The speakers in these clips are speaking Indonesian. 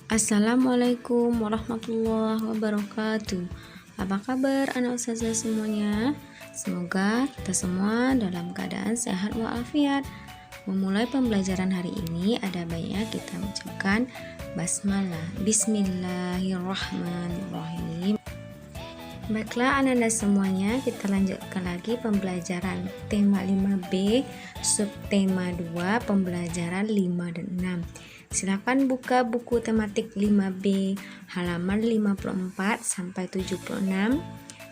Assalamualaikum warahmatullahi wabarakatuh. Apa kabar anak ustazah semuanya? Semoga kita semua dalam keadaan sehat walafiat. Memulai pembelajaran hari ini ada baiknya kita mengucapkan basmalah. Bismillahirrahmanirrahim. Baiklah anak-anak semuanya, kita lanjutkan lagi pembelajaran tema 5B, subtema 2, pembelajaran 5 dan 6. Silakan buka buku tematik 5B halaman 54 sampai 76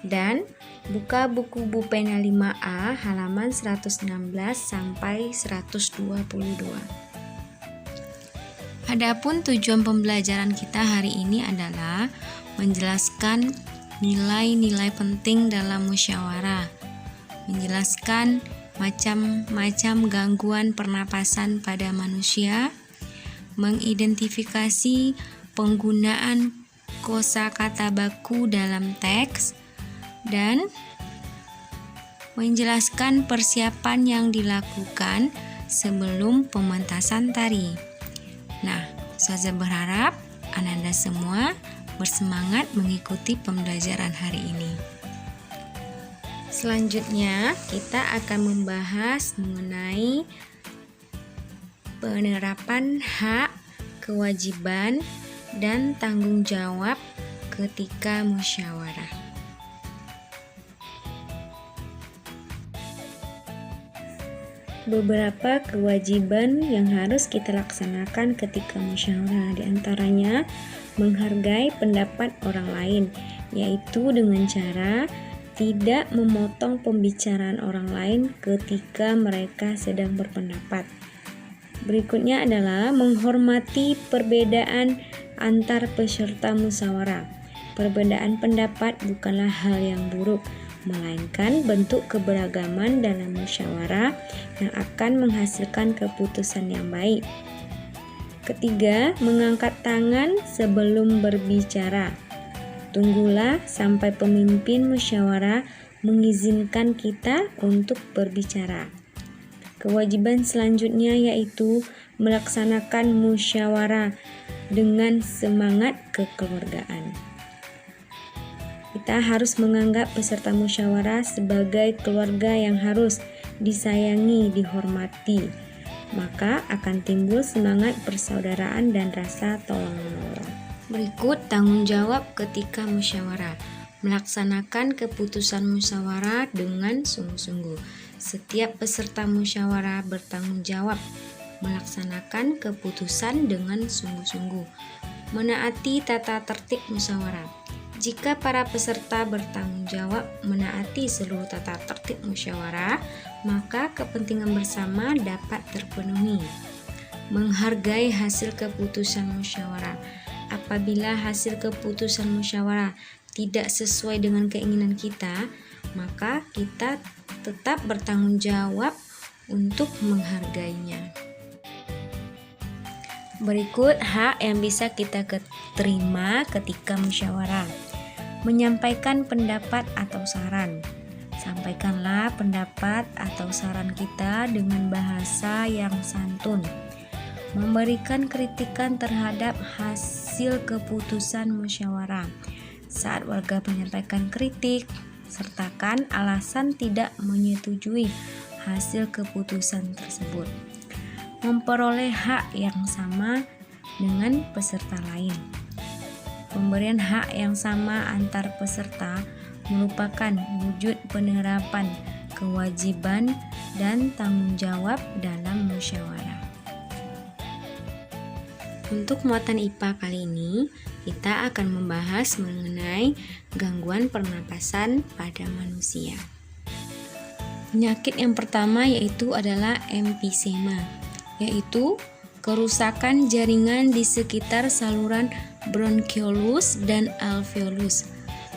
dan buka buku pena 5A halaman 116 sampai 122. Adapun tujuan pembelajaran kita hari ini adalah menjelaskan nilai-nilai penting dalam musyawarah, menjelaskan macam-macam gangguan pernapasan pada manusia, mengidentifikasi penggunaan kosakata baku dalam teks, dan menjelaskan persiapan yang dilakukan sebelum pementasan tari. Nah, saya berharap Anda semua bersemangat mengikuti pembelajaran hari ini. Selanjutnya, kita akan membahas mengenai penerapan hak, kewajiban, dan tanggung jawab ketika musyawarah. Beberapa kewajiban yang harus kita laksanakan ketika musyawarah, diantaranya menghargai pendapat orang lain, yaitu dengan cara tidak memotong pembicaraan orang lain ketika mereka sedang berpendapat. Berikutnya adalah menghormati perbedaan antar peserta musyawarah. Perbedaan pendapat bukanlah hal yang buruk, melainkan bentuk keberagaman dalam musyawarah yang akan menghasilkan keputusan yang baik. Ketiga, mengangkat tangan sebelum berbicara. Tunggulah sampai pemimpin musyawarah mengizinkan kita untuk berbicara. Kewajiban selanjutnya yaitu melaksanakan musyawarah dengan semangat kekeluargaan. Kita harus menganggap peserta musyawarah sebagai keluarga yang harus disayangi, dihormati. Maka akan timbul semangat persaudaraan dan rasa tolong-menolong. Berikut tanggung jawab ketika musyawarah. Melaksanakan keputusan musyawarah dengan sungguh-sungguh. Setiap peserta musyawarah bertanggung jawab melaksanakan keputusan dengan sungguh-sungguh. Menaati tata tertib musyawarah. Jika para peserta bertanggung jawab menaati seluruh tata tertib musyawarah, maka kepentingan bersama dapat terpenuhi. Menghargai hasil keputusan musyawarah. Apabila hasil keputusan musyawarah tidak sesuai dengan keinginan kita, maka kita tetap bertanggung jawab untuk menghargainya. Berikut hak yang bisa kita terima ketika musyawarah. Menyampaikan pendapat atau saran. Sampaikanlah pendapat atau saran kita dengan bahasa yang santun. Memberikan kritikan terhadap hasil keputusan musyawarah. Saat warga menyampaikan kritik, sertakan alasan tidak menyetujui hasil keputusan tersebut. Memperoleh hak yang sama dengan peserta lain. Pemberian hak yang sama antar peserta merupakan wujud penerapan kewajiban dan tanggung jawab dalam musyawarah. Untuk muatan IPA kali ini, kita akan membahas mengenai gangguan pernapasan pada manusia. Penyakit yang pertama yaitu adalah emfisema, yaitu kerusakan jaringan di sekitar saluran bronkiolus dan alveolus.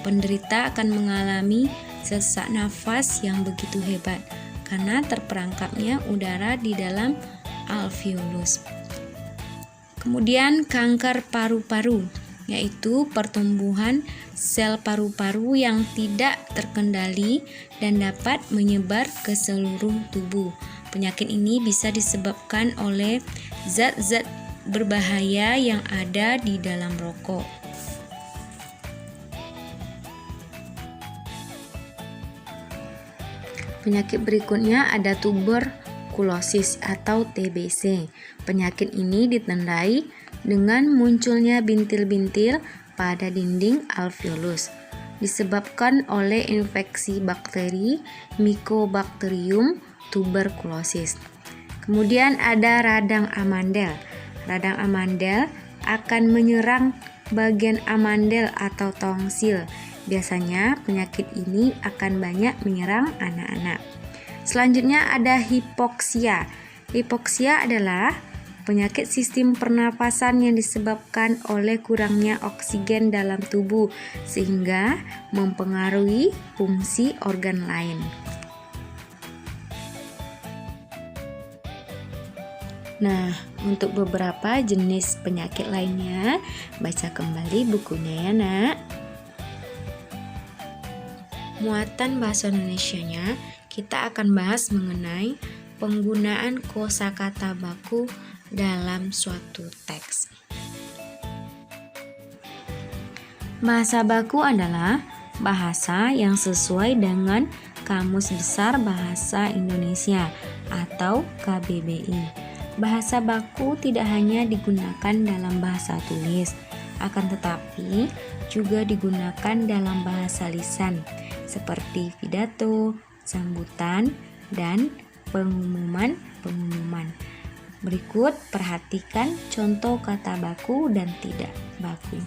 Penderita akan mengalami sesak nafas yang begitu hebat karena terperangkapnya udara di dalam alveolus. Kemudian kanker paru-paru, yaitu pertumbuhan sel paru-paru yang tidak terkendali dan dapat menyebar ke seluruh tubuh. Penyakit ini bisa disebabkan oleh zat-zat berbahaya yang ada di dalam rokok. Penyakit berikutnya ada tuberkulosis atau TBC. Penyakit ini ditandai dengan munculnya bintil-bintil pada dinding alveolus disebabkan oleh infeksi bakteri Mycobacterium tuberculosis. Kemudian ada radang amandel. Radang amandel akan menyerang bagian amandel atau tonsil. Biasanya penyakit ini akan banyak menyerang anak-anak. Selanjutnya ada hipoksia. Hipoksia adalah penyakit sistem pernapasan yang disebabkan oleh kurangnya oksigen dalam tubuh sehingga mempengaruhi fungsi organ lain. Nah, untuk beberapa jenis penyakit lainnya, baca kembali bukunya ya, Nak. Muatan bahasa Indonesianya, kita akan bahas mengenai penggunaan kosakata baku dalam suatu teks. Bahasa baku adalah bahasa yang sesuai dengan Kamus Besar Bahasa Indonesia atau KBBI. Bahasa baku tidak hanya digunakan dalam bahasa tulis, akan tetapi juga digunakan dalam bahasa lisan seperti pidato, sambutan, dan pengumuman. Berikut perhatikan contoh kata baku dan tidak baku.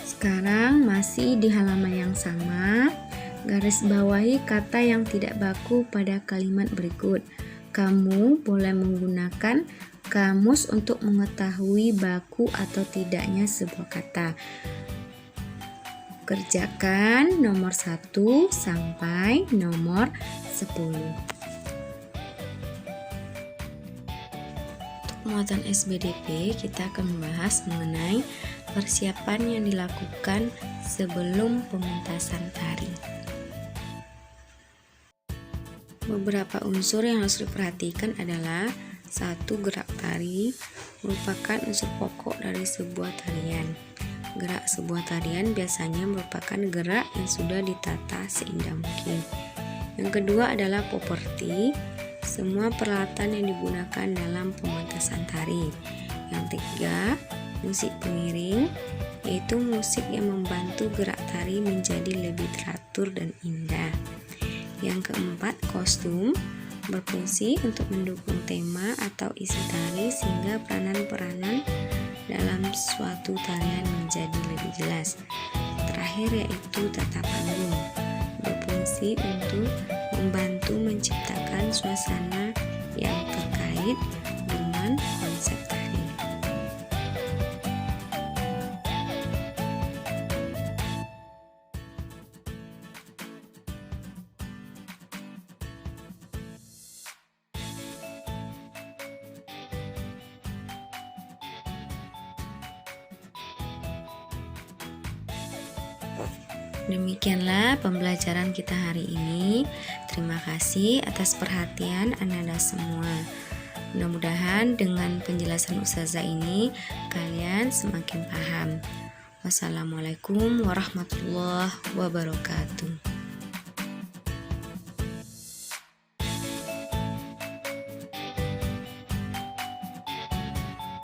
Sekarang masih di halaman yang sama, garis bawahi kata yang tidak baku pada kalimat berikut. Kamu boleh menggunakan kamus untuk mengetahui baku atau tidaknya sebuah kata. Kerjakan nomor 1 sampai nomor 10. Untuk muatan SBDP, kita akan membahas mengenai persiapan yang dilakukan sebelum pementasan tari. Beberapa unsur yang harus diperhatikan adalah 1. Gerak tari merupakan unsur pokok dari sebuah tarian. Gerak sebuah tarian biasanya merupakan gerak yang sudah ditata seindah mungkin. Yang kedua adalah properti, semua peralatan yang digunakan dalam pementasan tari. Yang ketiga, musik pengiring, yaitu musik yang membantu gerak tari menjadi lebih teratur dan indah. Yang keempat, kostum berfungsi untuk mendukung tema atau isi tari sehingga peranan-peranan dalam suatu tarian menjadi lebih jelas. Terakhir yaitu tata panggung, berfungsi untuk membantu menciptakan suasana yang terkait dengan konsep tari. Demikianlah pembelajaran kita hari ini. Terima kasih atas perhatian Anda semua. Mudah-mudahan dengan penjelasan Ustazah ini kalian semakin paham. Wassalamualaikum warahmatullahi wabarakatuh.